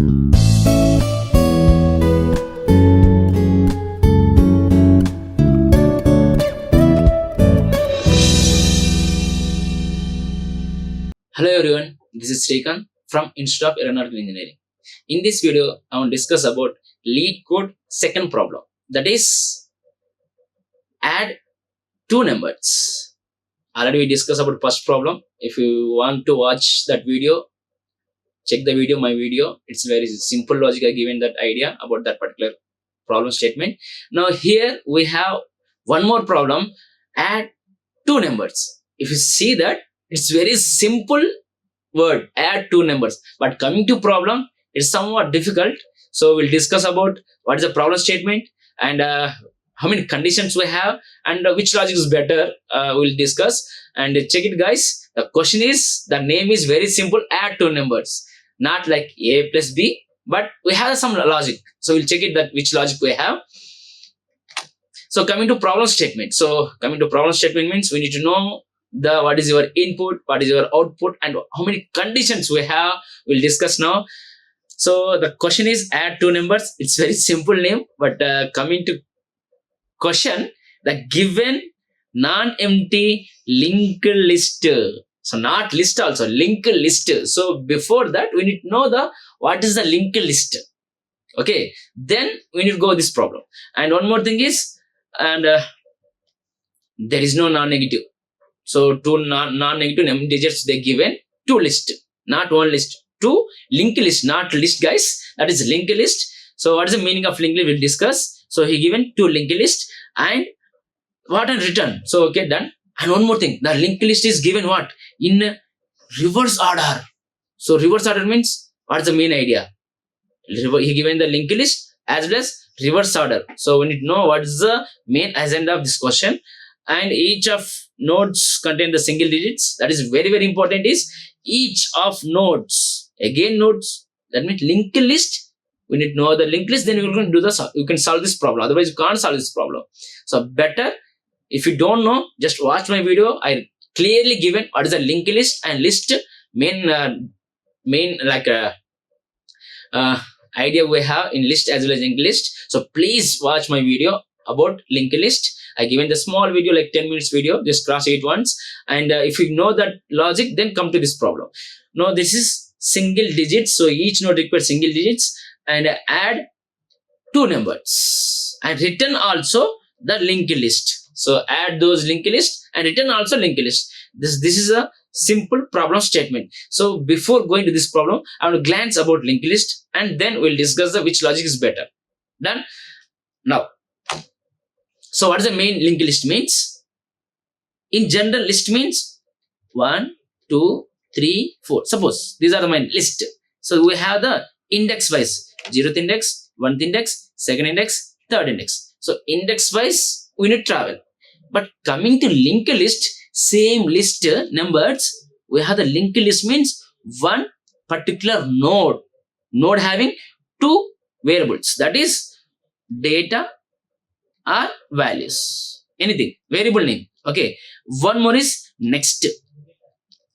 Hello everyone, this is Srikanth from Institute of Aeronautical Engineering. In this video, I want to discuss about LeetCode second problem. That is, add two numbers. Already we discussed about first problem. If you want to watch that video, check the video, my video. It's very simple logic I given that idea about that particular problem statement. Now here we have one more problem, add two numbers. If you see that, it's very simple word, add two numbers. But coming to problem, it's somewhat difficult. So we'll discuss about what is the problem statement and how many conditions we have and which logic is better. We'll discuss and check it, guys. The question is, the name is very simple, add two numbers. Not like A plus B, but we have some logic. So we'll check it that which logic we have. So coming to problem statement. So coming to problem statement means we need to know what is your input, what is your output, and how many conditions we have. We'll discuss now. So the question is add two numbers. It's very simple name, but coming to question, the given non-empty linked list. So not list also, linked list. So before that, we need to know what is the linked list. Okay, then we need to go this problem. And one more thing is, and there is no non-negative. So two non-negative digits they given, two list, not one list, two linked list, not list, guys. That is linked list. So what is the meaning of linked list? We'll discuss. So he given two linked list and what and return. So okay, done. And one more thing, the linked list is given what? In reverse order. So reverse order means what's the main idea? He given the linked list as well as reverse order. So we need to know what is the main agenda of this question. And each of nodes contain the single digits. That is very, very important is each of nodes. Again nodes, that means linked list. We need to know the linked list, then you can do you can solve this problem. Otherwise, you can't solve this problem. So better, if you don't know, just watch my video. I clearly given what is the linked list and list main like idea we have in list as well as linked list. So please watch my video about linked list. I given the small video like 10 minutes video, just cross it once. And if you know that logic, then come to this problem. Now this is single digits. So each node requires single digits and add two numbers and return also the linked list. So add those linked list and return also linked list. This is a simple problem statement. So before going to this problem, I want to glance about linked list and then we'll discuss which logic is better. Done? Now, so what is the main linked list means? In general, list means 1, 2, 3, 4. Suppose these are the main list. So we have the index wise, 0th index, 1th index, 2nd index, 3rd index. So index wise we need to travel. But coming to linked list, same list numbers, we have the linked list means one particular node having two variables, that is data or values, anything, variable name. Okay, one more is next.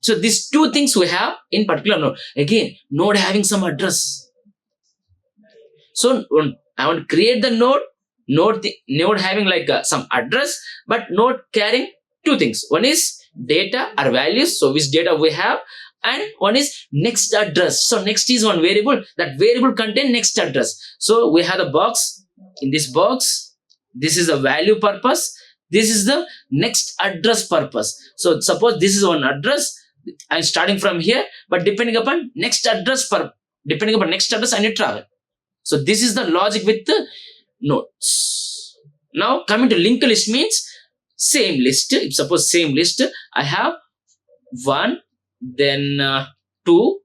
So these two things we have in particular node. Again, node having some address. So I want to create the node having like some address, but node carrying two things. One is data or values, so which data we have, and one is next address. So next is one variable, that variable contain next address. So we have the box. In this box, this is the value purpose, this is the next address purpose. So suppose this is one address, I'm starting from here, but depending upon next address I need to travel. So this is the logic with the nodes. Now coming to linked list means same list. If suppose same list, I have 1, then 2,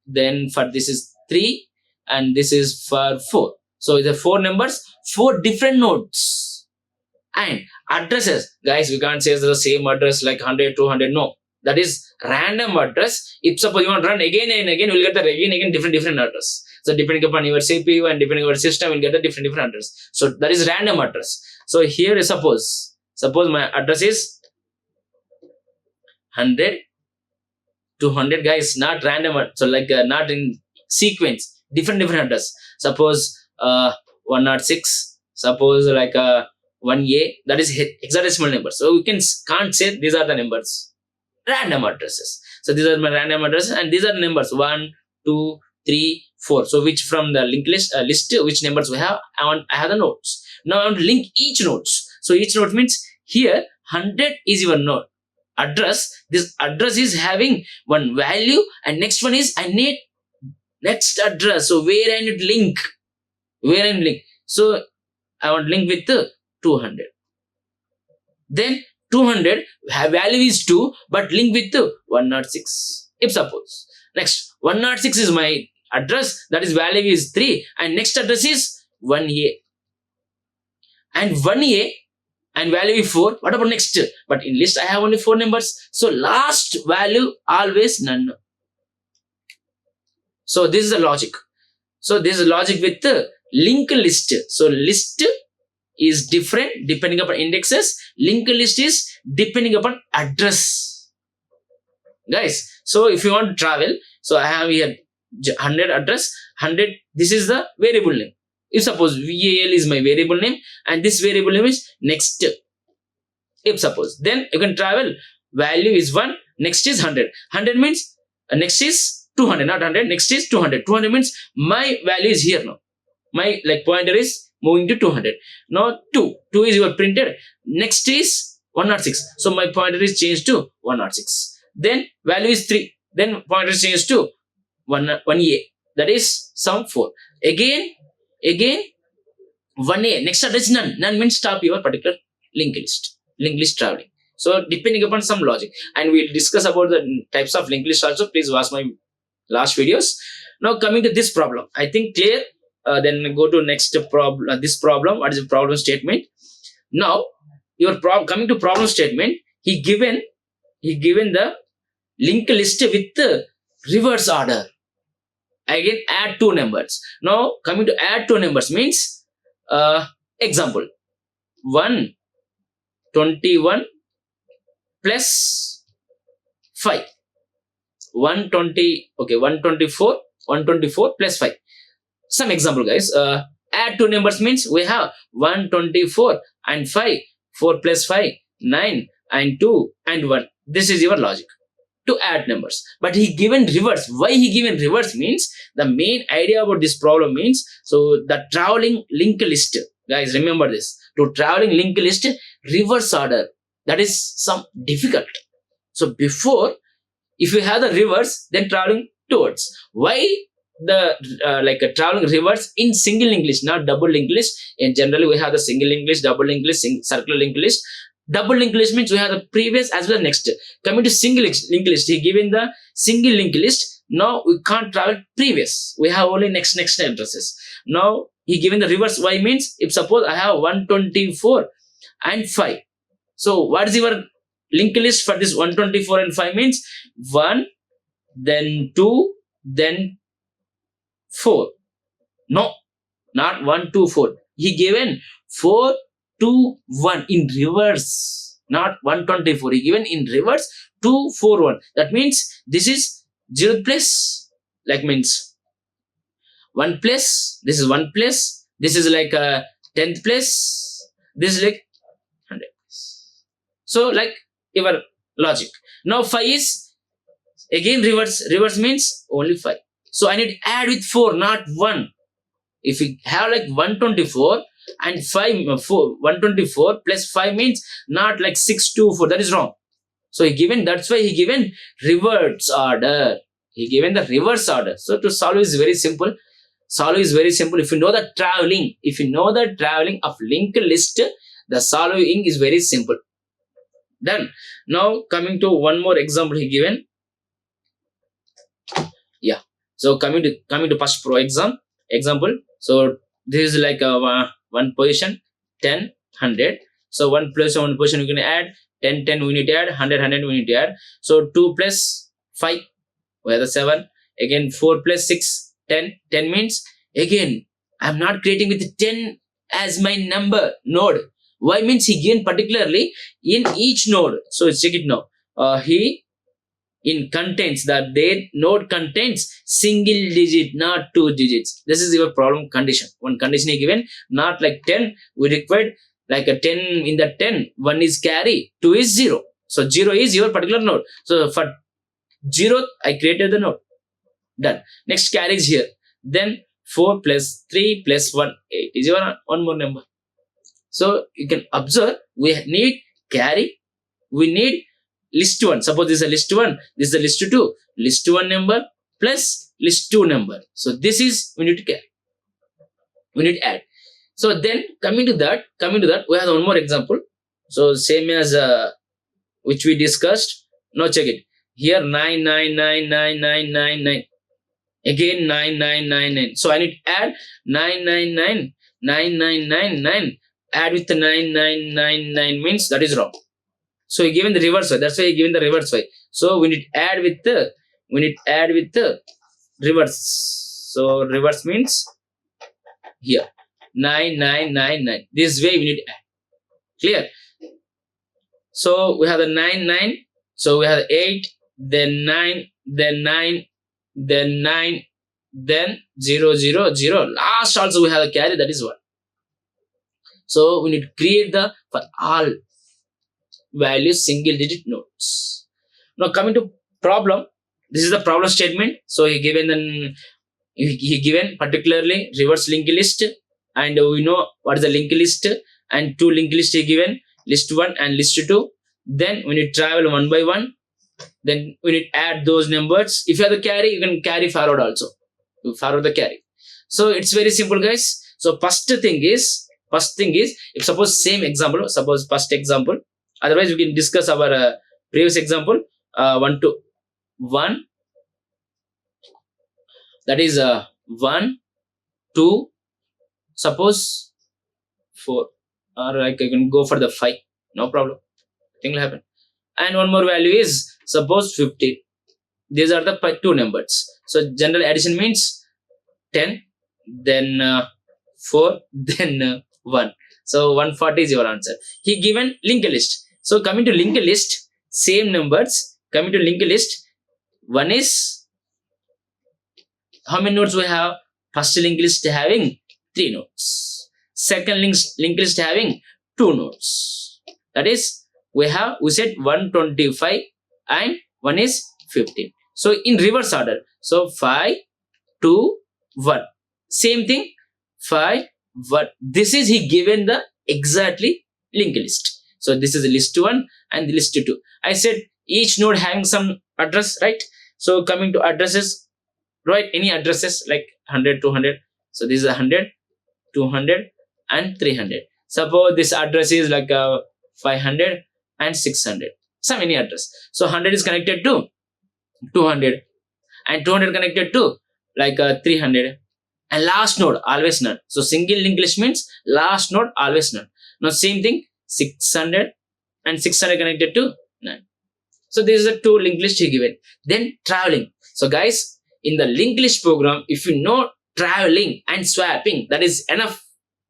then for this is 3, and this is for 4. So the 4 numbers, 4 different nodes and addresses. Guys, we can't say the same address like 100, 200. No, that is random address. If suppose you want to run again and again, we'll get the again different address. So depending upon your CPU and depending on your system, we'll get the different address. So that is random address. So here suppose my address is 100, 200, guys, not random. So like not in sequence. different address. Suppose 106, suppose like 1A, that is hexadecimal number. So we can't say these are the numbers, random addresses. So these are my random addresses, and these are the numbers 1, 2, 3, 4. So which from the linked list, which numbers we have? I have the nodes. Now I want to link each nodes. So each node means here 100 is your node address. This address is having one value, and next one is I need next address. So where I need link, so I want link with 200. Then 200 value is 2, but link with 106. If suppose next 106 is my address, that is value is 3, and next address is 1A, and 1A and value is 4. What about next? But in list I have only 4 numbers, so last value always none. So this is the logic. So this is logic with the linked list. So list is different depending upon indexes. Linked list is depending upon address. Guys, so if you want to travel, so I have here 100 address, 100, this is the variable name. If suppose VAL is my variable name, and this variable name is next. If suppose, then you can travel, value is 1, next is 100. 100 means next is 200, not 100, next is 200. 200 means my value is here now. My pointer is moving to 200. Now 2 is your printed. Next is 106. So my pointer is changed to 106. Then value is 3. Then pointer is changed to 1A. That is sum 4. Again 1A. Next address none. None means stop your particular linked list traveling. So depending upon some logic, and we'll discuss about the types of linked list also. Please watch my last videos. Now coming to this problem, I think clear. Then go to next problem. This problem, what is the problem statement? Now your coming to problem statement, he given the linked list with the reverse order. Again add 2 numbers. Now coming to add 2 numbers means example 121 plus 5. 124 plus 5. Some example, guys. Add 2 numbers means we have 124 and 5. 4 plus 5, 9, and 2 and 1. This is your logic to add numbers. But he given reverse. Why he given reverse means the main idea about this problem means, so the traveling linked list. Guys, remember this. To traveling linked list, reverse order. That is some difficult. So before, if you have the reverse, then traveling towards. Why the traveling reverse in single linked list, not double linked list? In generally, we have the single linked list, double linked list, circular linked list. Double linked list means we have the previous as well as next. Coming to single linked list, he given the single linked list. Now we can't travel previous. We have only next addresses. Now he given the reverse. Why means if suppose I have 124 and 5. So what is your linked list for this 124 and 5 means 1, then 2, then 4. No, not 1, 2, 4. He given 4, 2, 1 in reverse, not 124. He given in reverse 2, 4, 1. That means this is 0 plus, like means 1 plus, this is 1 plus, this is like a 10th plus, this is like 100 plus. So like your logic. Now 5 is again reverse. Reverse means only 5. So I need to add with 4, not 1. If you have like 124 and 124 plus 5 means not like 6, 2, 4. That is wrong. So he given, that's why he given reverse order. He given the reverse order. So to solve is very simple. If you know the traveling, of linked list, the solving is very simple. Done. Now coming to one more example he given. Yeah. So coming to first example. So this is like a one position 10, 100. So 1 plus 1 position you can add 10, 10 we need to add 100, 100 we need to add. So 2 plus 5 we have the 7. Again 4 plus 6, 10. 10 means again I'm not creating with 10 as my number node. Why means he given particularly in each node. So check it now. He in contents that their node contains single digit, not 2 digits. This is your problem condition. One condition is given, not like 10. We required like a 10 in the 10. 1 is carry, 2 is 0. So 0 is your particular node. So for 0, I created the node. Done. Next carry is here. Then 4 plus 3 plus 1, 8 is your one more number. So you can observe we need carry, we need list 1. Suppose this is a list 1, this is a list 2. List 1 number plus list 2 number. So this is we need to carry. We need to add. So then coming to that, we have one more example. So same as which we discussed. Now check it. Here 9, 9, 9, 9, 9, 9, 9. Again 9, 9, 9, 9. So I need to add 9, 9, 9, 9, 9, 9, 9. Add with the 9, 9, 9, 9 means that is wrong. So he given the reverse way. That's why he given the reverse way. So we need to add with the reverse. So reverse means here 9, 9, 9, 9. This way we need to add. Clear? So we have the 9, 9. So we have 8, then 9, then 9, then 9, then 0, 0, 0. Last also we have a carry, that is 1. So we need to create the for all values single digit nodes. Now coming to problem, this is the problem statement. So he given particularly reverse linked list, and we know what is the linked list, and 2 linked list he given, list 1 and list 2. Then we need to travel one by one. Then we need to add those numbers. If you have the carry, you can carry forward also. You forward the carry. So it's very simple, guys. So first thing is if suppose same example, suppose first example. Otherwise, we can discuss our previous example. 1 to 1. That is 1, 2. Suppose 4, or like I can go for the 5. No problem. Nothing will happen. And one more value is suppose 15. These are the 2 numbers. So general addition means 10, then 4, then 1. So 140 is your answer. He given linked list. So coming to linked list, same numbers. Coming to linked list, one is how many nodes we have? First linked list having 3 nodes. Second linked list having 2 nodes. That is we said 125 and one is 15. So in reverse order. So 5, 2, 1. Same thing 5, 1. This is he given the exactly linked list. So this is the list 1 and the list 2. I said each node having some address, right? So coming to addresses, write any addresses like 100, 200. So this is 100, 200 and 300. Suppose this address is like 500 and 600. Some any address. So 100 is connected to 200 and 200 connected to like 300. And last node always none. So single linked list means last node always none. Now same thing 600 and 600 connected to none. So this is a 2 linked list he given. Then traveling. So guys, in the linked list program, if you know traveling and swapping, that is enough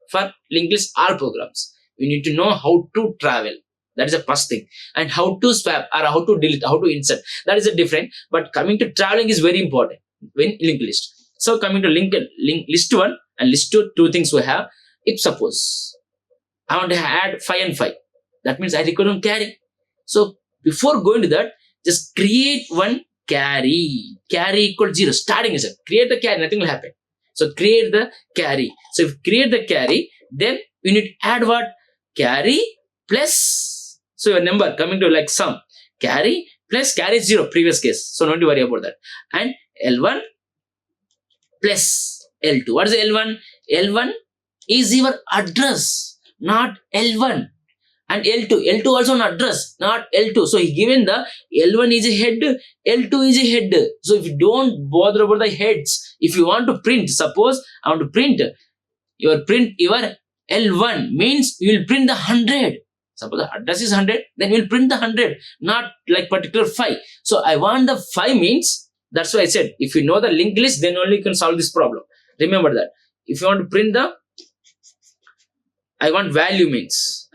for linked list all programs. You need to know how to travel. That is the first thing. And how to swap or how to delete, how to insert. That is a different. But coming to traveling is very important in linked list. So coming to list 1 and list 2, 2 things we have. If suppose I want to add 5 and 5, that means I require one carry. So before going to that, just create one carry. Carry equal 0. Starting is it. Create the carry, nothing will happen. So create the carry. So if you create the carry, then you need to add what? Carry plus. So your number coming to like sum. Carry plus carry is 0, previous case. So not to worry about that. And L1 plus L2. What is L1? L1 is your address, not L1. And L2 also an address, not L2. So he given the L1 is a head, L2 is a head. So if you don't bother about the heads, if you want to print, suppose I want to print your L1 means you will print the 100. Suppose the address is 100, then you will print the 100, not like particular 5. So I want the 5 means, that's why I said, if you know the linked list, then only you can solve this problem. Remember that. If you want to print the I want value means,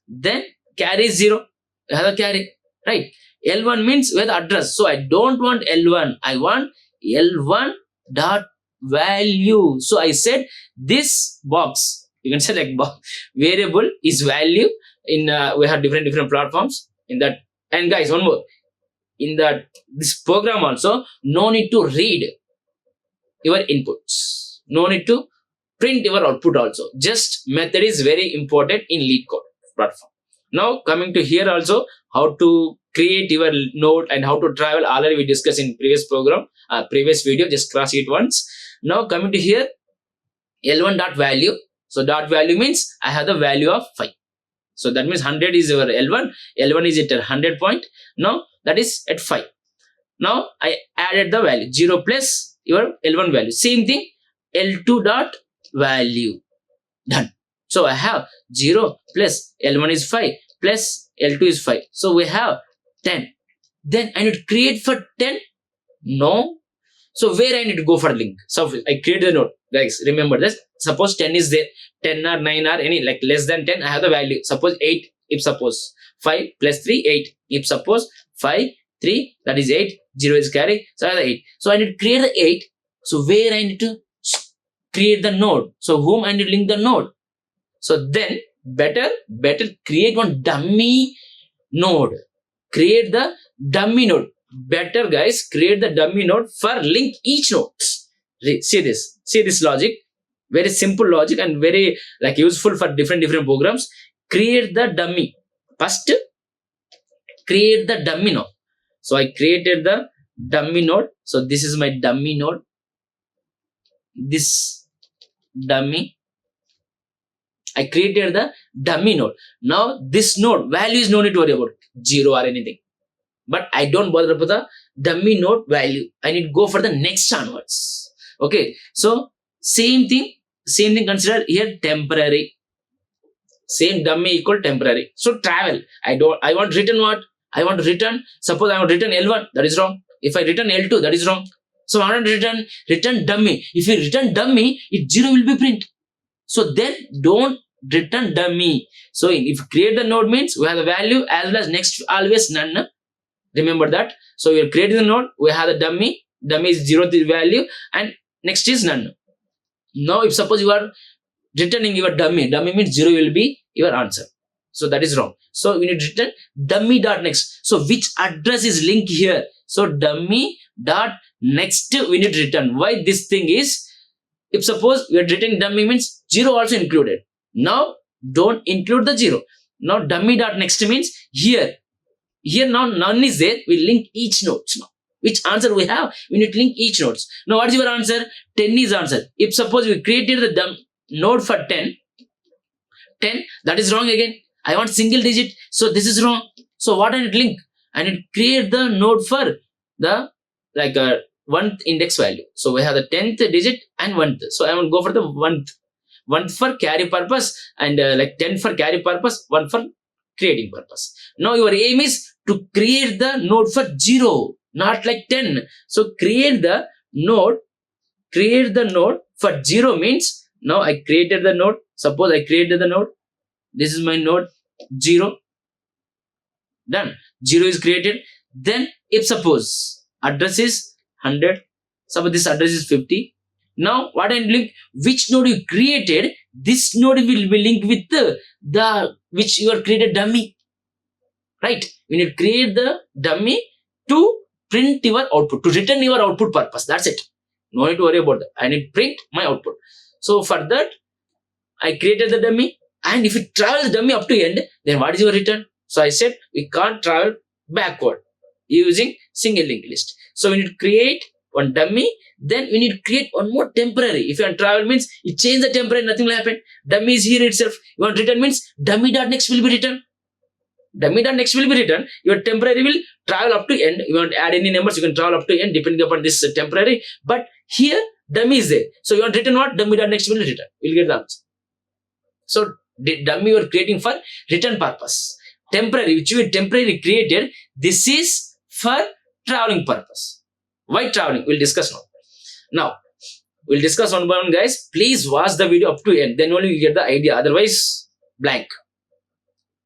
then carry is 0. You have a carry, right? L1 means where the address. So I don't want L1. I want L1 dot value. So I said this box, you can say like variable is value in we have different platforms in that. And guys, one more, in that this program also, no need to read your inputs, no need to print your output also. Just method is very important in LeetCode platform. Now coming to here also, how to create your node and how to travel, already we discussed in previous program, previous video, just cross it once. Now coming to here, L1 dot value. So dot value means I have the value of 5. So that means 100 is your L1. L1 is at 100 point. Now that is at 5. Now I added the value 0 plus your L1 value. Same thing, L2 dot value. Done. So I have 0 plus L1 is 5 plus L2 is 5. So we have 10. Then I need to create for 10. No. So where I need to go for link? So I create the node. Guys, remember this. Suppose 10 is there. 10 or 9 or any like less than 10, I have the value. Suppose 8. If suppose 5 plus 3, 8. If suppose 5, 3, that is 8. 0 is carry. So I have the 8. So I need to create the 8. So where I need to create the node. So whom I need to link the node. So then better create one dummy node. Create the dummy node. Better guys, create the dummy node for link each node. See this logic. Very simple logic and very like useful for different programs. Create the dummy. First, create the dummy node. So I created the dummy node. So this is my dummy node. This dummy. I created the dummy node. Now this node value is no need to worry about 0 or anything. But I don't bother about the dummy node value. I need to go for the next onwards. Okay. So same thing consider here temporary. Same dummy equal temporary. So travel. I want return what? I want to return. Suppose I want to return L1. That is wrong. If I return L2, that is wrong. So I want to return dummy. If you return dummy, it 0 will be print. So then don't return dummy. So if you create the node means we have the value as well as next always none. Remember that. So we are creating the node. We have the dummy. Dummy is 0 the value and next is none. Now if suppose you are returning your dummy means 0 will be your answer. So that is wrong. So we need to return dummy dot next. So which address is linked here? So dummy dot next we need to return. Why this thing is, if suppose we are returning dummy means 0 also included. Now don't include the 0. Now dummy dot next means here now none is there. We link each nodes now. Which answer we have? We need to link each nodes. Now what is your answer? 10 is answer. If suppose we created the node for 10, that is wrong again. I want single digit. So this is wrong. So what I need to link? I need to create the node for the like 1th index value. So we have the 10th digit and 1th. So I want to go for the 1th for carry purpose and like 10 for carry purpose, 1 for creating purpose. Now your aim is to create the node for 0, not like 10. So create the node for 0 means now I created the node. Suppose I created the node. This is my node 0. Done. 0 is created. Then if suppose address is 100, suppose this address is 50. Now what I link, which node you created, this node will be linked with the which you are created dummy. Right? We need to create the dummy to print your output, to return your output purpose. That's it. No need to worry about that. I need to print my output. So for that, I created the dummy. And if you travel the dummy up to end, then what is your return? So I said we can't travel backward using single linked list. So we need to create one dummy. Then we need to create one more temporary. If you want travel means you change the temporary, nothing will happen. Dummy is here itself. You want return means dummy.next will be written. Dummy.next will be written. Your temporary will travel up to end. You want to add any numbers, you can travel up to end depending upon this temporary. But here dummy is there. So you want return what? Dummy.next will return. We'll get the answer. So the dummy you are creating for return purpose. Temporary, which you temporarily created, this is for traveling purpose. Why traveling? We'll discuss now. Now, we'll discuss one by one, guys. Please watch the video up to end. Then only you get the idea. Otherwise, blank.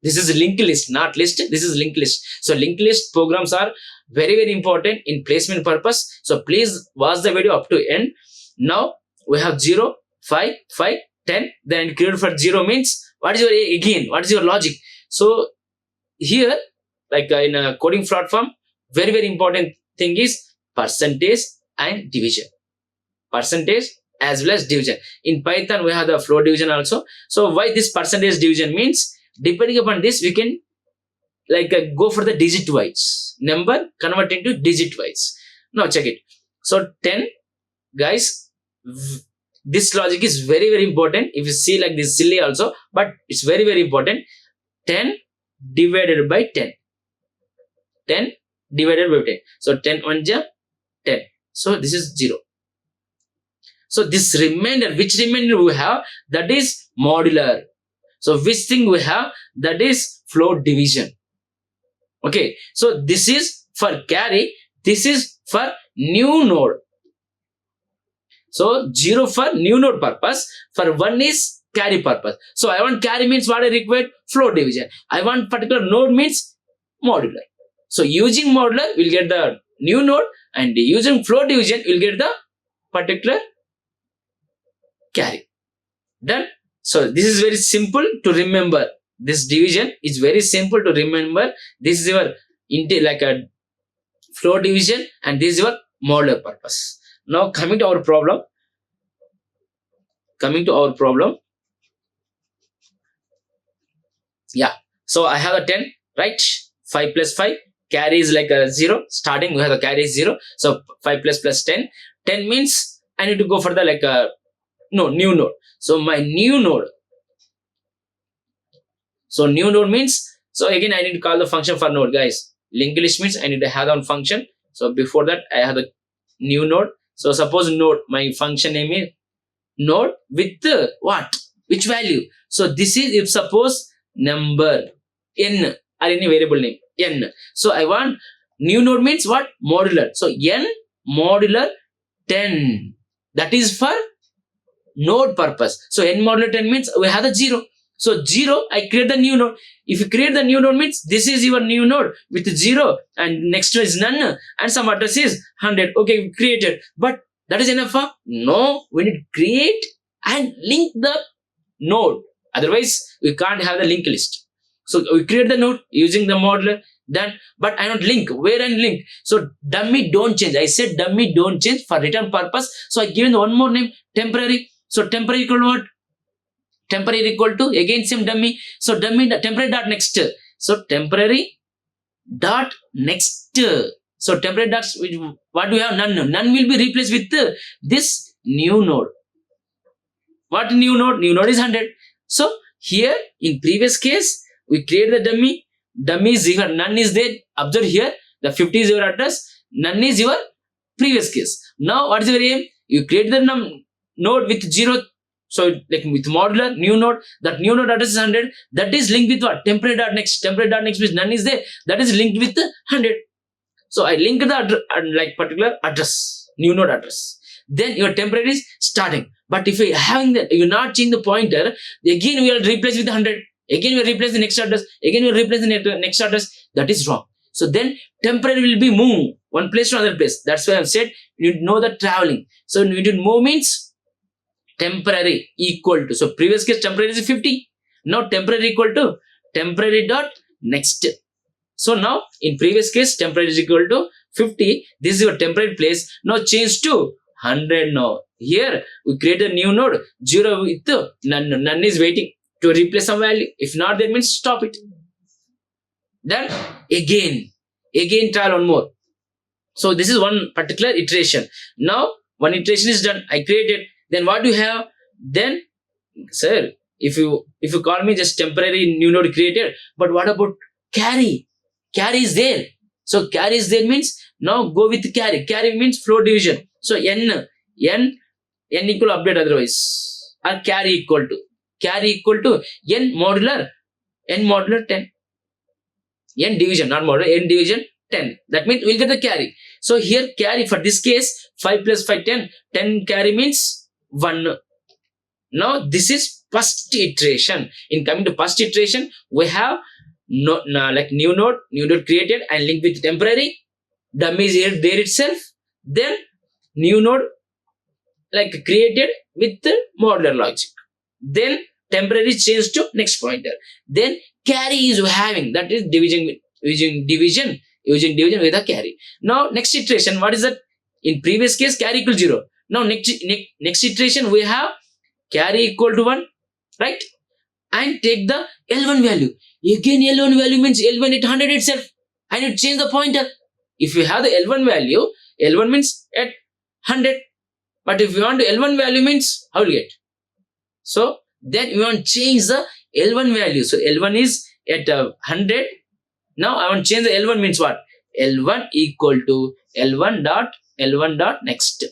This is linked list, not list. This is linked list. So linked list programs are very, very important in placement purpose. So please watch the video up to end. Now we have 0, 5, 5, 10. Then created for 0 means what is your again? What is your logic? So here, like in a coding platform, very, very important thing is percentage and division. Percentage as well as division. In Python, we have the float division also. So why this percentage division means, depending upon this, we can like go for the digit wise. Number convert into digit wise. Now check it. So 10, guys, this logic is very, very important. If you see like this silly also, but it's very, very important. 10 divided by 10. 10 divided by 10. So 10 1 ja 10. So this is 0. So this remainder, which remainder we have, that is modular. So which thing we have, that is float division. Okay. So this is for carry. This is for new node. So 0 for new node purpose. For 1 is carry purpose. So I want carry means what I require? Float division. I want particular node means modular. So using modular, we'll get the new node, and using float division, we'll get the particular carry. Done. So this is very simple to remember. This division is very simple to remember. This is your like a float division, and this is your modular purpose. Now coming to our problem. Yeah. So I have a 10, right? 5 plus 5. Carry is like a 0. Starting we have the carry is 0. So 5 plus 10. 10 means I need to go for the like a new node. So my new node. So new node means, so again I need to call the function for node, guys. Linked list means I need to have one function. So before that I have the new node. So suppose node, my function name is node with what? Which value? So this is if suppose number n or any variable name n. So I want new node means what? Modular. So n modular 10. That is for node purpose. So n modular 10 means we have the 0. So 0, I create the new node. If you create the new node means this is your new node with 0 and next one is none and some address is 100. Okay, we created. But that is enough? No, we need to create and link the node. Otherwise, we can't have the linked list. So we create the node using the modular. Then, but I don't link. Where and link? So dummy don't change. I said dummy don't change for return purpose. So I given one more name, temporary. So temporary equal to what? Temporary equal to again same dummy. So dummy temporary dot next. So temporary dot next. So temporary dot, what do we have? None. None will be replaced with this new node. What new node? New node is 100. So here in previous case we create the dummy. Dummy is here. None is there. Observe here. The 50 is your address. None is your previous case. Now what is your aim? You create the node with 0. So like with modular new node, that new node address is 100. That is linked with what? Temporary dot next. Temporary dot next means none is there. That is linked with 100. So I link the like particular address, new node address. Then your temporary is starting. But if you having the, you not change the pointer, again we will replace with 100. Again we will replace the next address. Again we will replace the next address. That is wrong. So then temporary will be move one place to another place. That's why I've said you need to know the traveling. So you need to move means temporary equal to. So previous case temporary is 50. Now temporary equal to temporary dot next. So now in previous case temporary is equal to 50. This is your temporary place. Now change to 100 now. Here we create a new node 0 with none. None is waiting to replace some value. If not, that means stop it. Then again try one more. So this is one particular iteration. Now one iteration is done. I created. Then what do you have? Then, sir, if you call me just temporary new node created, but what about carry? Carry is there. So carry is there means now go with carry. Carry means float division. So n equal update otherwise. Or carry equal to n modular 10. N division, not modular, n division 10. That means we'll get the carry. So here carry for this case 5 plus 5 10. 10 carry means 1. Now this is first iteration. In coming to first iteration, we have no, like new node created and linked with temporary, dummy is here there itself, then new node like created with the modular logic, then temporary is changed to next pointer, then carry is having, that is division using division with a carry. Now next iteration, what is that? In previous case carry equal 0. Now next iteration we have carry equal to 1, right? And take the L1 value. Again L1 value means L1 at 100 itself, and you change the pointer. If you have the L1 value, L1 means at 100, but if you want the L1 value means how will you get? So then you want to change the L1 value. So L1 is at 100. Now I want to change the L1 means what? L1 equal to L1 dot next.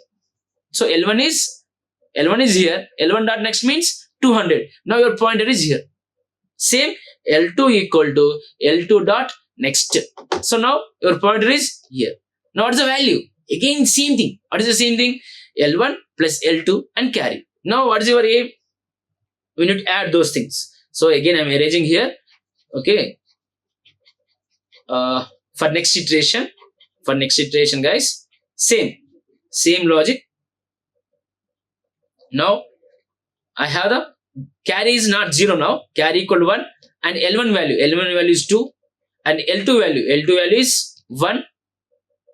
So L1 is here. L1 dot next means 200. Now your pointer is here. Same L2 equal to L2 dot next. So now your pointer is here. Now what is the value? Again same thing. What is the same thing? L1 plus L2 and carry. Now what is your aim? We need to add those things. So again I'm arranging here. Okay. For next iteration guys, same logic. Now I have the carry is not 0 now, carry equal to 1, and L1 value is 2, and L2 value is 1.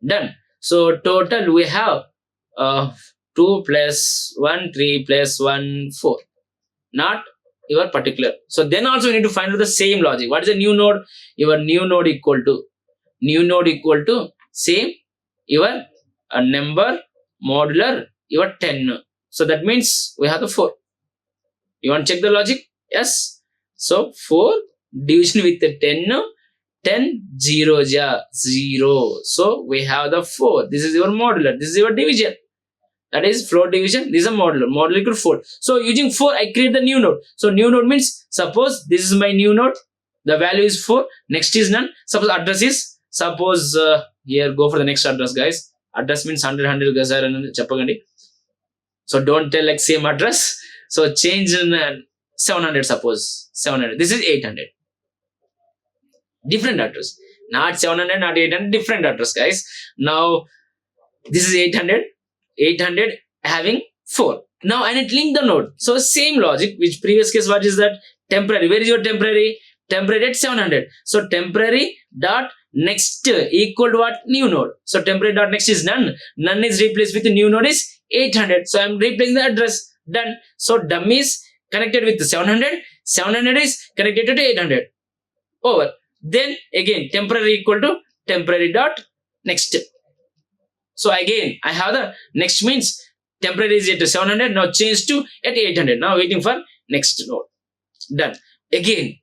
Done. So total we have 2 plus 1, 3 plus 1, 4. Not your particular. So then also we need to find out the same logic. What is the new node? Your new node equal to same your number modular your 10. So that means we have the 4. You want to check the logic? Yes. So 4 division with the 10 0 ja 0. So we have the 4. This is your modular. This is your division. That is float division. This is a modular equal to 4. So using 4 I create the new node. So new node means suppose this is my new node. The value is 4. Next is none. Suppose address is, suppose here go for the next address guys. Address means 100 chapagandi. So don't tell like same address. So change in 700, suppose 700. This is 800. Different address. Not 700, not 800. Different address, guys. Now this is 800. 800 having 4. Now I need to link the node. So same logic. Which previous case what is that? Temporary. Where is your temporary? Temporary at 700. So temporary dot next equal to what? New node. So temporary dot next is none. None is replaced with the new node is 800. So I am replacing the address. Done. So dummy is connected with the 700. 700 is connected to 800. Over. Then again temporary equal to temporary dot next. So again I have the next means temporary is at 700. Now change to at 800. Now waiting for next node. Done. Again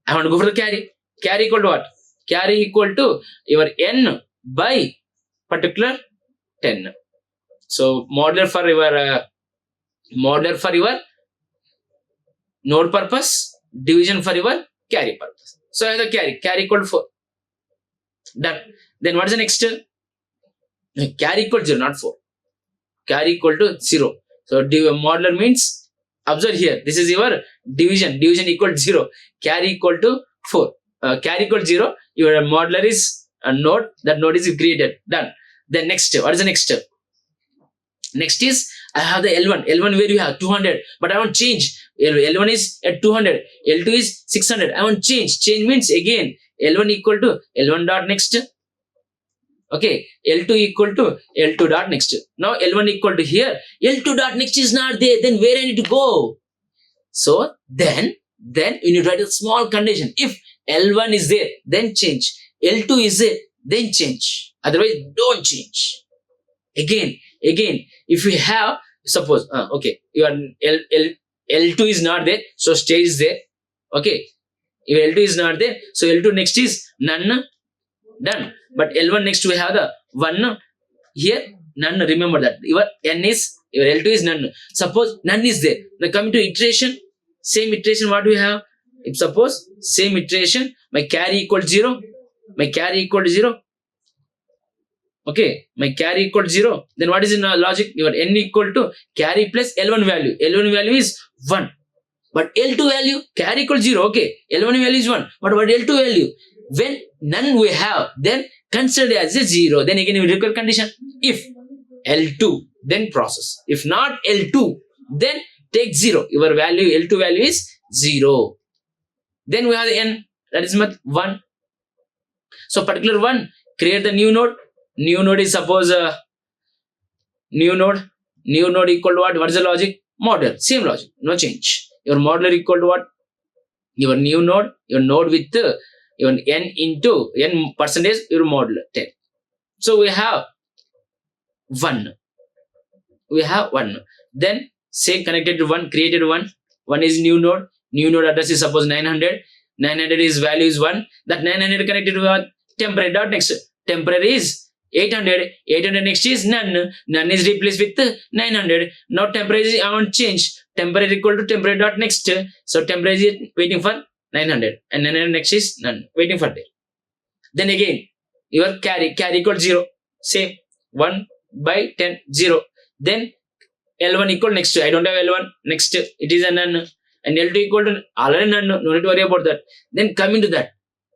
I want to go for the carry. Carry equal to what? Carry equal to your n by particular 10. So modular for your node purpose, division for your carry purpose. So I have the carry equal to 4. Done. Then what is the next? Carry equal to 0, not 4. Carry equal to 0. So modular means, observe here, this is your division equal to 0. Carry equal to 4. Carry equal to 0. Your modular is a node. That node is created. Done. Then next, what is the next step? Next is I have the L1. L1 where you have 200, but I want to change. L1 is at 200. L2 is 600. I want to change. Change means again L1 equal to L1 dot next. Okay, L2 equal to L2 dot next. Now L1 equal to here. L2 dot next is not there. Then where I need to go? So then you need to write a small condition. If L1 is there, then change. L2 is there, then change. Otherwise, don't change. Again, if you have, suppose, okay, your L2 is not there, so stay is there. Okay, if L2 is not there, so L2 next is none. Done. But L1 next we have the 1 here, none. Remember that your L2 is none. Suppose none is there. Now coming to iteration, same iteration what we have. If suppose same iteration, my carry equal to 0, my carry equal to 0. Okay, my carry equal to 0. Then what is in logic? Your n equal to carry plus L1 value. L1 value is 1. But L2 value, carry equals 0. Okay, L1 value is 1. But what L2 value? When none we have, then consider as a 0. Then again we require condition. If L2, then process. If not L2, then take 0. Your value, L2 value is 0. Then we have the N, that is 1. So particular one, create the new node. New node is suppose new node equal to what? What is the logic? Model, same logic, no change. Your modeler equal to what? Your new node, your node with your n into n percentage, your modeler 10. So we have 1. We have 1. Then say connected to 1, created 1. 1 is new node. New node address is suppose 900. 900 is value is 1. That 900 connected to what? Temporary dot next. Temporary is 800. 800 next is none. None is replaced with 900. Now temporary is I want change. Temporary equal to temporary dot next. So temporary is waiting for 900. And 900 next is none. Waiting for there. Then again your carry equal 0. Same. 1 by 10 0. Then L1 equal next to I don't have L1 next it is a none, and L2 equal to already none, no need to worry about that. Then coming to that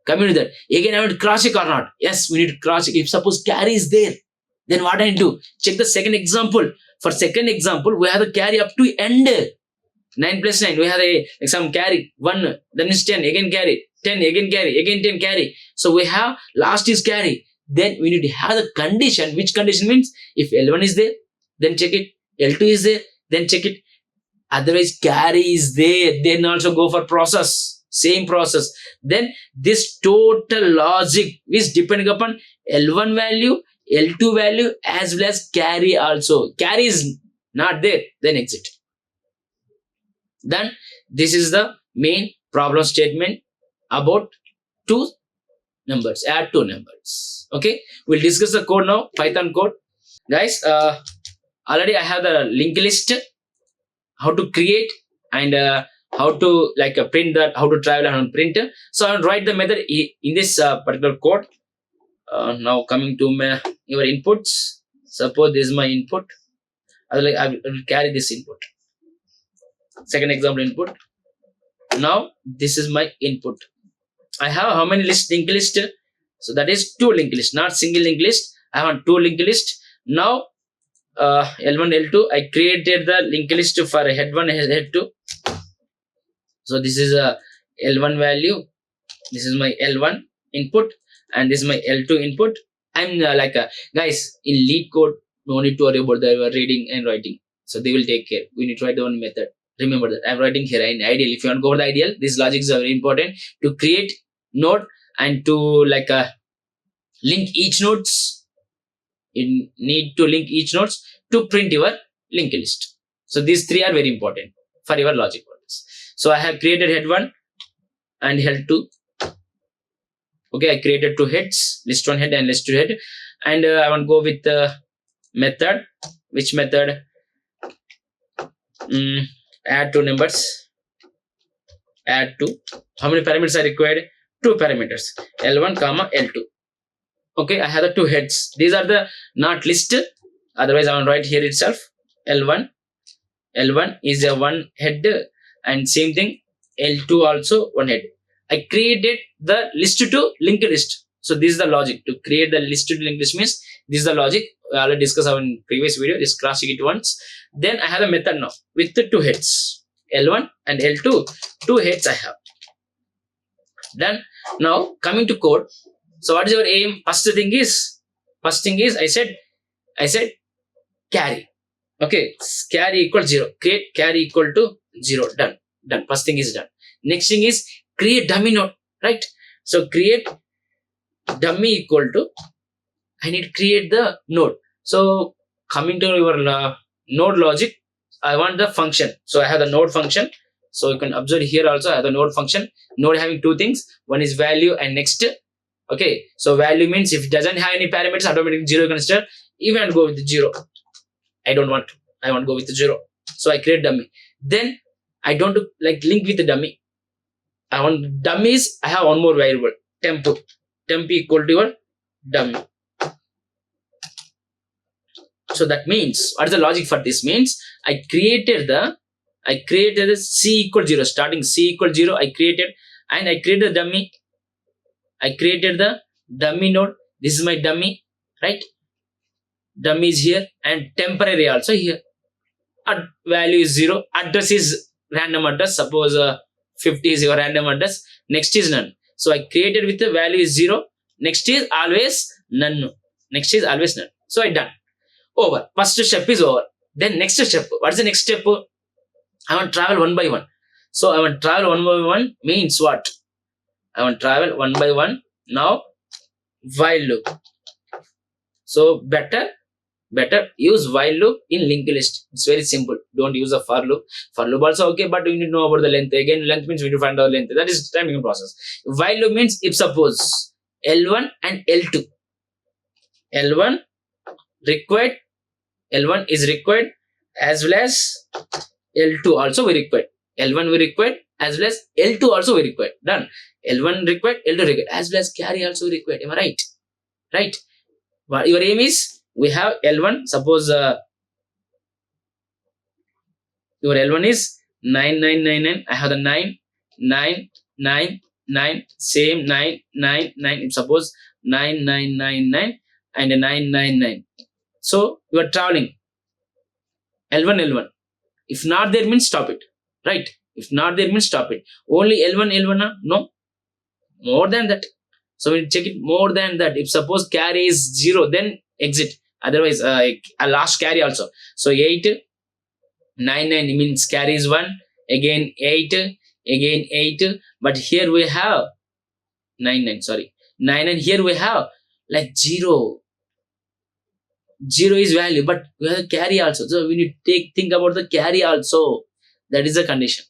again I want to cross check or not. Yes, we need to cross check. If suppose carry is there, then what I need to check the second example. For second example we have the carry up to end. 9 plus 9 we have some carry 1, then is 10, again carry 10, again carry, again 10 carry. So we have last is carry. Then we need to have the condition. Which condition means if L1 is there, then check it. L2 is there, then check it. Otherwise carry is there, then also go for process. Same process. Then this total logic is depending upon L1 value, L2 value as well as carry also. Carry is not there, then exit. Then this is the main problem statement about two numbers, add two numbers. Okay, we'll discuss the code now, Python code. Guys, already I have the linked list, how to create and how to print that, how to travel and how to print. So I will write the method in this particular code. Now coming to your inputs. Suppose this is my input. I will carry this input. Second example input. Now this is my input. I have how many lists? Linked list. So that is 2 linked list, not single linked list. I have 2 linked list. Now L1, L2, I created the linked list for head 1, head 2. So this is a L1 value. This is my L1 input, and this is my L2 input. I'm guys, in LeetCode, no need to worry about the reading and writing. So they will take care. We need to write the one method. Remember that I'm writing here in ideal. If you want to go for the ideal, these logics are very important to create node and to link each nodes. You need to link each nodes to print your linked list. So these 3 are very important for your logic purpose. So I have created head 1 and head 2. Okay, I created 2 heads, list 1 head and list 2 head, and I want to go with the method. Which method? Add 2 numbers. Add 2. How many parameters are required? 2 parameters. L1 comma L2. Okay, I have the 2 heads. These are the not list. Otherwise, I will write here itself. L1 is a 1 head, and same thing L2 also 1 head. I created the list to linked list. So this is the logic to create the list to linked list means this is the logic. We already discussed in previous video. Just cross check it once. Then I have a method now with the 2 heads. L1 and L2, 2 heads I have. Then now coming to code. So what is your aim? First thing is I said carry. Okay, carry equal 0. Create carry equal to 0. Done. First thing is done. Next thing is create dummy node. Right. So create dummy equal to, I need to create the node. So coming to your node logic, I want the function. So I have the node function. So you can observe here also I have the node function. Node having 2 things. One is value and next. Okay, so value means if it doesn't have any parameters, automatically 0 consider. Even go with 0. I don't want to. I want to go with 0. So I create dummy. Then I don't link with the dummy. I want dummies. I have one more variable, temp. Temp equal to your dummy. So that means what is the logic for this? Means I created the I created a C equal 0, starting C equal 0, I created, and I created the dummy. I created the dummy node. This is my dummy, right? Dummy is here, and temporary also here. Value is 0. Address is random address. Suppose 50 is your random address. Next is none. So I created with the value is 0. Next is always none. Next is always none. So I done. Over. First step is over. Then next step. What is the next step? I want to travel one by one. So I want to travel one by one means what? I want to travel one by one. Now while loop. So better use while loop in linked list. It's very simple. Don't use a for loop. For loop also okay, but you need to know about the length. Again, length means we need to find out length. That is timing process. While loop means if suppose L1 and L2. L1 required. L1 is required as well as L2 also we required. L1 we required as well as L2 also we required. Done. L1 required, L2 required, as well as carry also we required. Am I right? Right. What your aim is, we have L1. Suppose your L1 is 9999. I have the 9. Same 999. Suppose 9999 and 999. So you are traveling L1. If not there means stop it. Right? If not there means stop it. Only L1. No. More than that. So we check it more than that. If suppose carry is 0, then exit. Otherwise, a last carry also. So 899 means carry is 1. Again 8. Again 8. But here we have 99. Sorry. 9 and here we have like 0. 0 is value, but we have carry also. So we need to think about the carry also. That is the condition.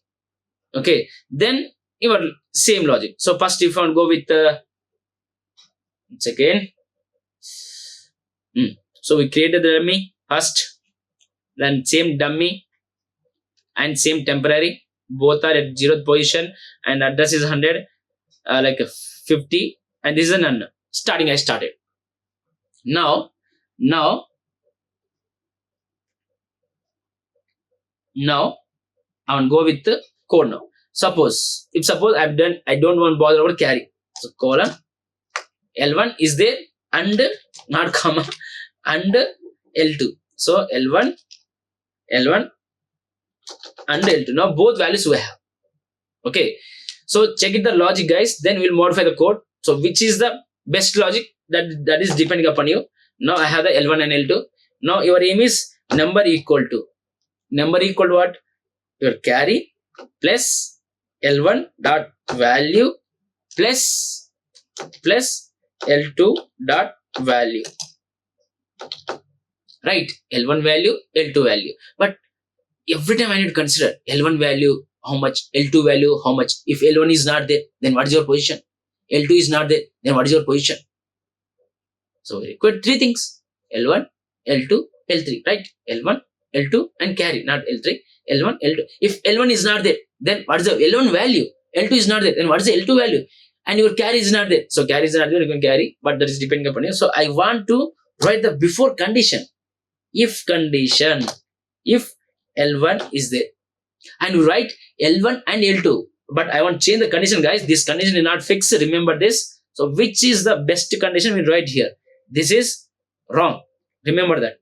Okay. Then your same logic. So first if I want to go with second. So we created the dummy first, then same dummy and same temporary. Both are at 0th position and address is 100, like 50, and this is a none. Starting I started. Now I want to go with the code now. Suppose I've done, I don't want to bother about carry. So colon L1 is there and not comma and L2. So L1 and L2. Now both values we have. Okay. So check it the logic, guys. Then we'll modify the code. So which is the best logic, that is depending upon you. Now I have the L1 and L2. Now your aim is number equal to what? Your carry plus L1 dot value plus L2 dot value. Right? L1 value, L2 value. But every time I need to consider L1 value how much, L2 value how much. If L1 is not there, then what is your position? L2 is not there, then what is your position? So we require 3 things: L1, L2, L3. Right? L1, L2 and carry, not L3. L1, L2. If L1 is not there, then what is the L1 value? L2 is not there, then what is the L2 value? And your carry is not there. So carry is not there, you can carry, but that is depending upon you. So I want to write the before condition. If condition, if L1 is there. And you write L1 and L2. But I want to change the condition, guys. This condition is not fixed. Remember this. So which is the best condition? We write here. This is wrong. Remember that.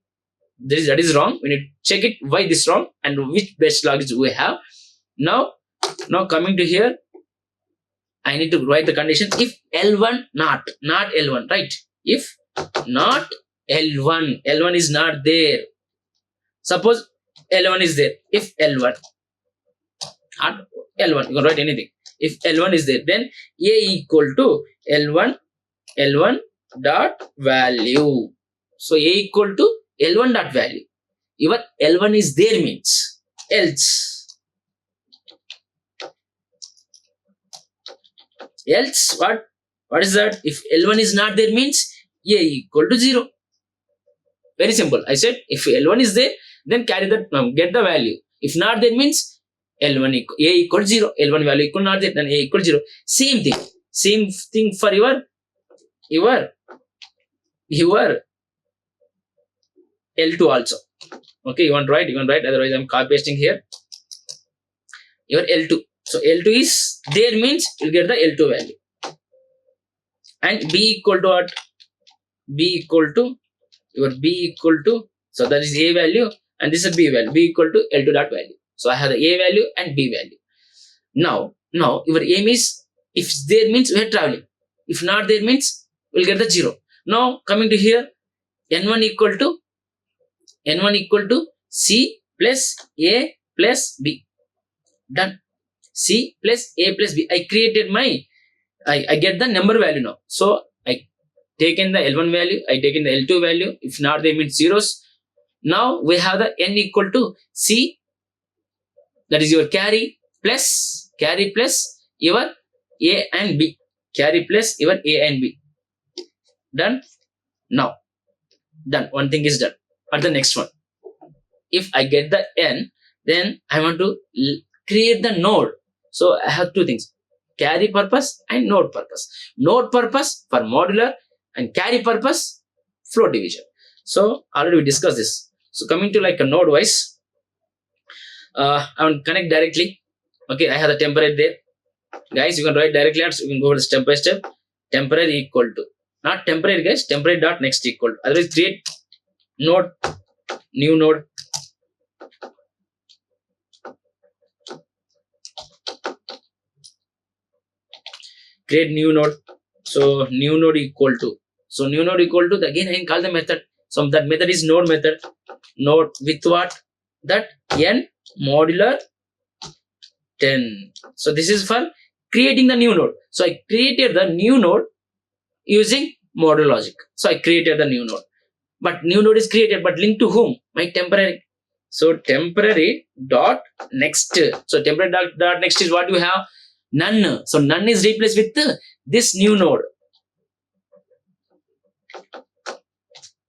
That is wrong. We need to check it why this wrong and which best logic we have. Now coming to here, I need to write the condition if L1 not L1, right? If not L1 is not there. Suppose L1 is there. If L1 not L1, you can write anything. If L1 is there, then A equal to L1 dot value. So A equal to L1 dot value. Even L1 is there means else what is that? If L1 is not there means A equal to 0. Very simple. I said if L1 is there, then carry that, get the value. If not there means L1 A equal to 0. L1 value equal not there, then A equal to 0. Same thing for your L2 also. Okay, you want to write, otherwise I'm copy pasting here. your L2. So L2 is there means you'll get the L2 value. And B equal to what? B equal to your B equal to, so that is A value and this is B value. B equal to L2 dot value. So I have the A value and B value. Now your aim is, if there means we are traveling. If not there means we'll get the 0. Now coming to here, N1 equal to C plus A plus B. Done. C plus A plus B. I created my, I get the number value now. So I taken the L1 value, I taken the L2 value. If not, they mean zeros. Now we have the N equal to C, that is your carry plus your A and B. Carry plus your A and B. Done. Now done. One thing is done. But the next one, if I get the N, then I want to create the node. So I have two things, carry purpose and node purpose. Node purpose for modular and carry purpose float division. So already we discussed this. So coming to like a node wise, I want to connect directly. Okay, I have the temporary there. Guys, you can write directly, you can go to step by step. Temporary equal to, not temporary guys, temporary dot next equal to. Otherwise create node, new node. Create new node. So new node equal to, so new node equal to, again I can call the method. So that method is node method. Node with what? That N modular 10. So this is for creating the new node. So I created the new node using model logic. So I created the new node. But new node is created, but linked to whom? My temporary. So temporary dot next. So temporary dot next is what you have? None. So none is replaced with this new node.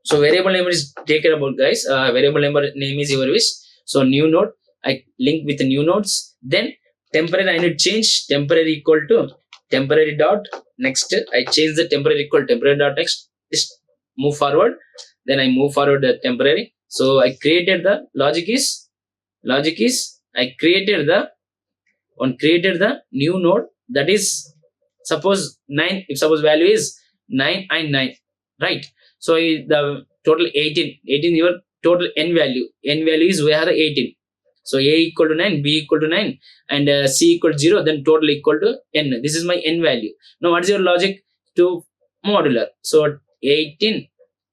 So variable name is taken about, guys. Variable name is your wish. So new node, I link with the new nodes. Then temporary, I need to change temporary equal to temporary dot next. I change the temporary equal to temporary dot next. Just move forward. Then I move forward the temporary. So I created the logic is I created the new node, that is suppose 9. If suppose value is 9 and 9, right? So the total 18 your total n value. N value is we have the 18. So A equal to 9, B equal to 9, and C equal to 0. Then total equal to n. This is my n value. Now what is your logic to modular? So 18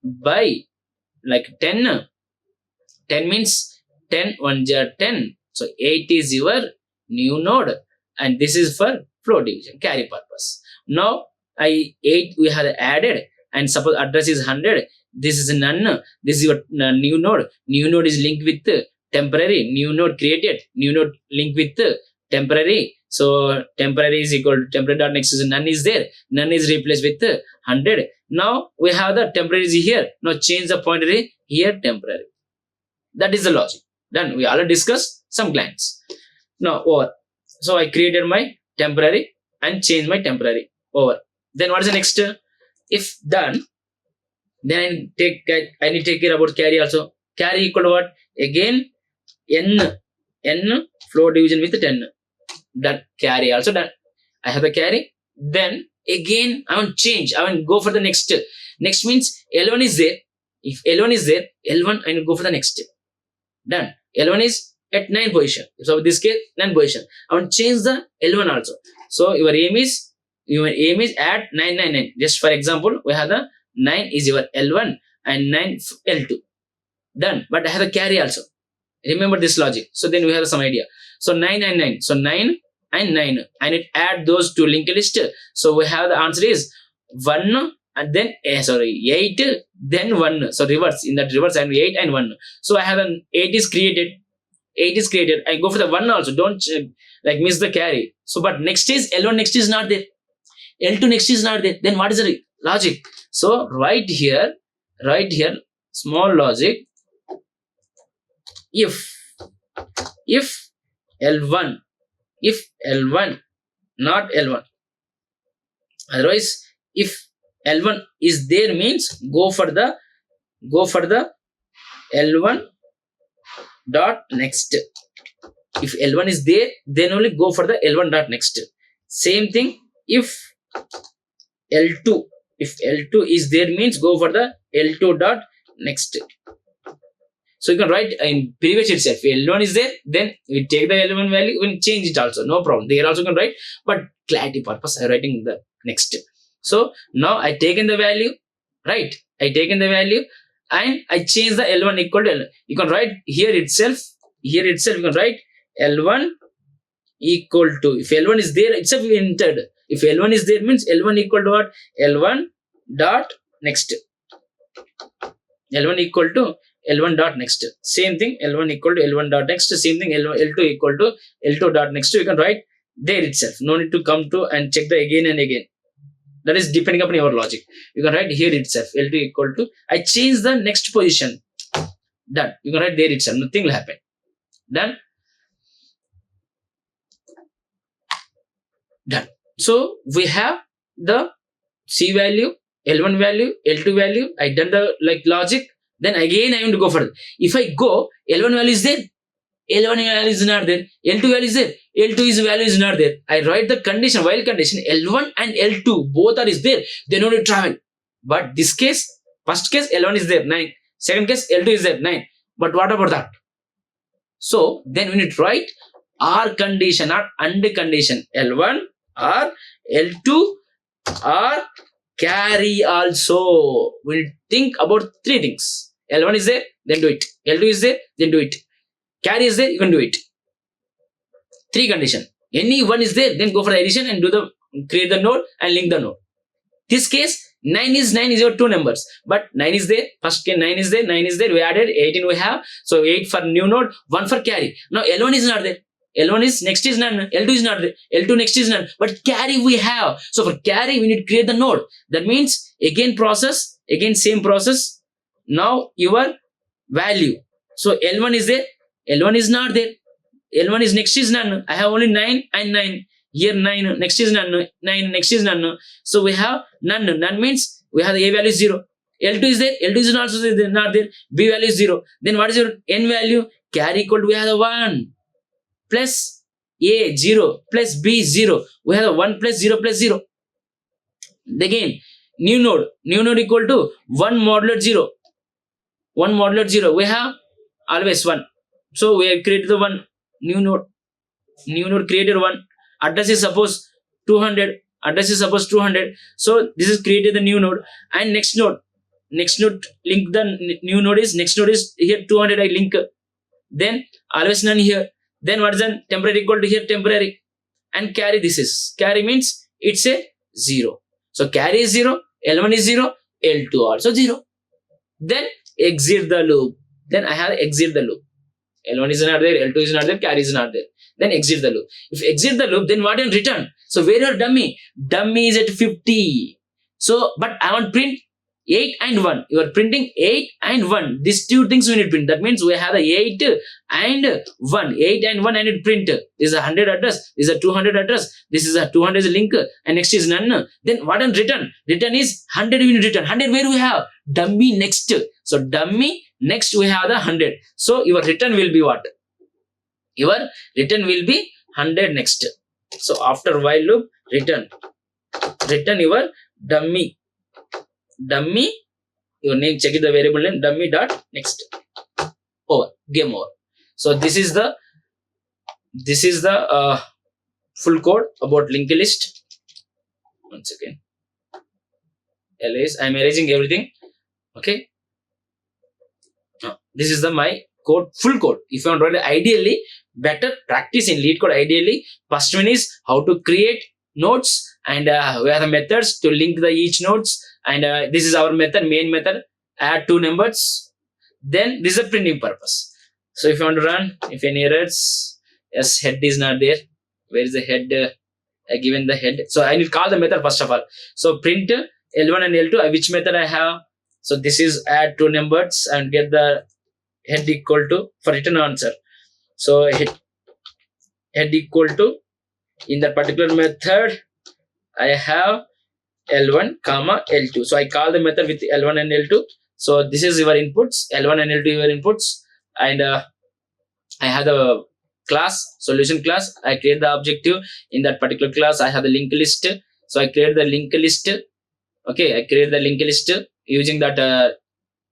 by like 10. 10 means 10 1 10. So 8 is your new node, and this is for float division, carry purpose. Now 8 we have added, and suppose address is 100. This is none. This is your new node. New node is linked with temporary. New node created. New node linked with temporary. So temporary is equal to temporary dot next is none is there. None is replaced with 100. Now we have the temporary is here. Now change the pointer here temporary. That is the logic. Done. We already discussed some clients. Now over. So I created my temporary and changed my temporary. Over. Then what is the next? If done, then I need to take care about carry also. Carry equal to what? Again n float division with 10. Done. Carry also done. I have the carry. Then again I want to change. I want to go for the next. Next means L1 is there. If L1 is there, L1 I need to go for the next. Done. L1 is at 9 position. So in this case 9 position. I want to change the L1 also. So your aim is at 999. Just for example, we have the 9 is your L1 and 9 L2. Done. But I have the carry also. Remember this logic. So then we have some idea. So 9 and 9. So 9 and 9. I need to add those to linked list. So we have the answer is 1 and then 8 then 1. So reverse. In that reverse and 8 and 1. So I have an 8 is created. 8 is created. I go for the 1 also. Don't like miss the carry. So but next is L1 next is not there. L2 next is not there. Then what is the logic? So right here small logic. If L1 not L1, otherwise if L1 is there means go for the L1 dot next. If L1 is there, then only go for the L1 dot next. Same thing if L2. If L2 is there means go for the L2 dot next. So you can write in previous itself. If L1 is there, then we take the L1 value, we change it also. No problem. There also can write, but clarity purpose, I'm writing the next. So now I taken the value, right? I taken the value and I change the L1 equal to L1. You can write here itself. Here itself you can write L1 equal to, if L1 is there itself we entered. If L1 is there means L1 equal to what? L1 dot next. L1 equal to L1 dot next. Same thing, L1 equal to L1 dot next. Same thing, L2 equal to L2 dot next. You can write there itself. No need to come to and check the again and again. That is depending upon your logic. You can write here itself. L2 equal to, I change the next position. Done. You can write there itself. Nothing will happen. Done. Done. So we have the C value, L1 value, L2 value. I done the logic. Then again I want to go further. If I go, L1 value is there, L1 value is not there, L2 value is there, L2 value is not there. I write the condition, while condition L1 and L2 both are is there, they don't travel. But this case, first case L1 is there, 9. Second case L2 is there, 9. But what about that? So then we need to write or condition or and condition, L1 or L2 or carry also. We'll think about 3 things. L1 is there, then do it. L2 is there, then do it. Carry is there, you can do it. 3 condition. Any one is there, then go for the addition and create the node and link the node. This case, 9 is your 2 numbers. But 9 is there, first case 9 is there, 9 is there, we added, 18 we have. So 8 for new node, 1 for carry. Now L1 is not there. L1 is next is none, L2 is not there, L2 next is none, but carry we have. So for carry we need to create the node. That means again process, again same process. Now your value. So L1 is there, L1 is not there, L1 is next is none. I have only 9 and 9. Here 9, next is none, 9, next is none. So we have none. None means we have the A value is 0. L2 is there, L2 is also not there, B value is 0. Then what is your N value? Carry equal to, we have the 1 plus A 0 plus B 0. We have the 1 plus 0 plus 0. Again, new node equal to 1 modulo 0. 1 modulo 0. We have always 1. So we have created the 1 new node. New node created 1. Address is suppose 200. Address is suppose 200. So this is created the new node. And next node link the new node is, next node is here 200 I link. Then always none here. Then what is the temporary equal to here temporary. And carry, this is, carry means it's a 0. So carry is 0, L1 is 0, L2 also 0. Then exit the loop. Then I have exit the loop. L1 is not there, L2 is not there, carry is not there. Then exit the loop. If exit the loop, then what in return? So where your dummy? Dummy is at 50. So, but I want print 8 and 1. You are printing 8 and 1. These 2 things we need to print. That means we have the 8 and 1. 8 and 1 I need to print. This is a 100 address. This is a 200 address. This is a 200 is a link. And next is none. Then what in return? Return is 100 we need to return. 100 where we have? Dummy next. So dummy next we have the 100. So your return will be what? Your return will be 100 next. So after while loop, return your dummy, your name, check it the variable name, dummy dot next. Over, game over. So this is the full code about linked list. One second. I'm erasing everything. Okay. This is my code, full code. If you want to write ideally, better practice in LeetCode ideally. First one is how to create nodes, and we have the methods to link the each nodes, and this is our method, main method, add 2 numbers. Then this is a printing purpose. So if you want to run, if any errors, yes, head is not there. Where is the head? I given the head. So I need to call the method first of all. So print L1 and L2, which method I have. So this is add 2 numbers and get the head equal to for return answer. So head equal to, in that particular method I have L1 comma L2. So I call the method with L1 and L2. So this is your inputs, L1 and L2 your inputs, and I have the class, solution class. I create the objective. In that particular class, I have the linked list. So I create the linked list. Okay, I create the linked list using that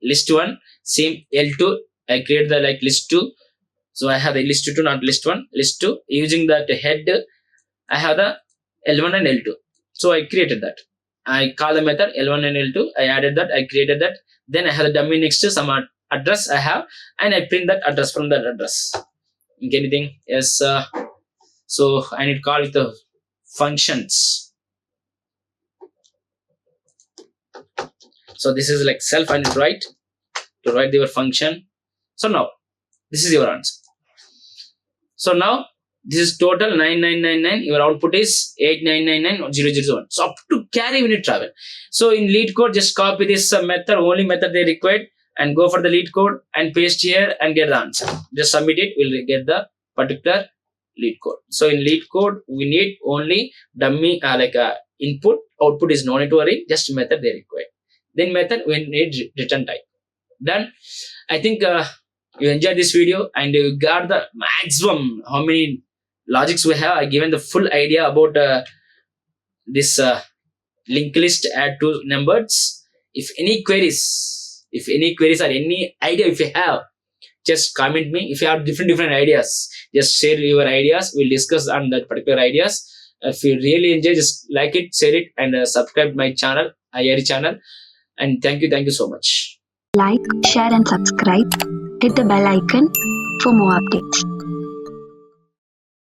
list 1. Same L2, I create the like list 2. So I have the list 2, not list 1, list 2. Using that head, I have the L1 and L2. So I created that. I call the method L1 and L2. I added that. I created that. Then I have the dummy next to some address I have, and I print that address from that address. Okay, anything? Yes. So I need to call it the functions. So this is like self. I need to write your function. So now this is your answer. So now this is total 9999. Your output is 8999,001. So up to carry we need travel. So in LeetCode, just copy this method, only method they required, and go for the LeetCode and paste here and get the answer. Just submit it, we'll get the particular LeetCode. So in LeetCode, we need only dummy input, output is no need to worry, just method they require. Then method we need return type. Done. I think you enjoyed this video and you got the maximum how many logics we have. I given the full idea about this linked list add to numbers. If any queries or any idea if you have, just comment me. If you have different ideas, just share your ideas. We'll discuss on that particular ideas. If you really enjoy, just like it, share it, and subscribe my channel, IRE channel. And thank you so much. Like, share and subscribe. Hit the bell icon for more updates.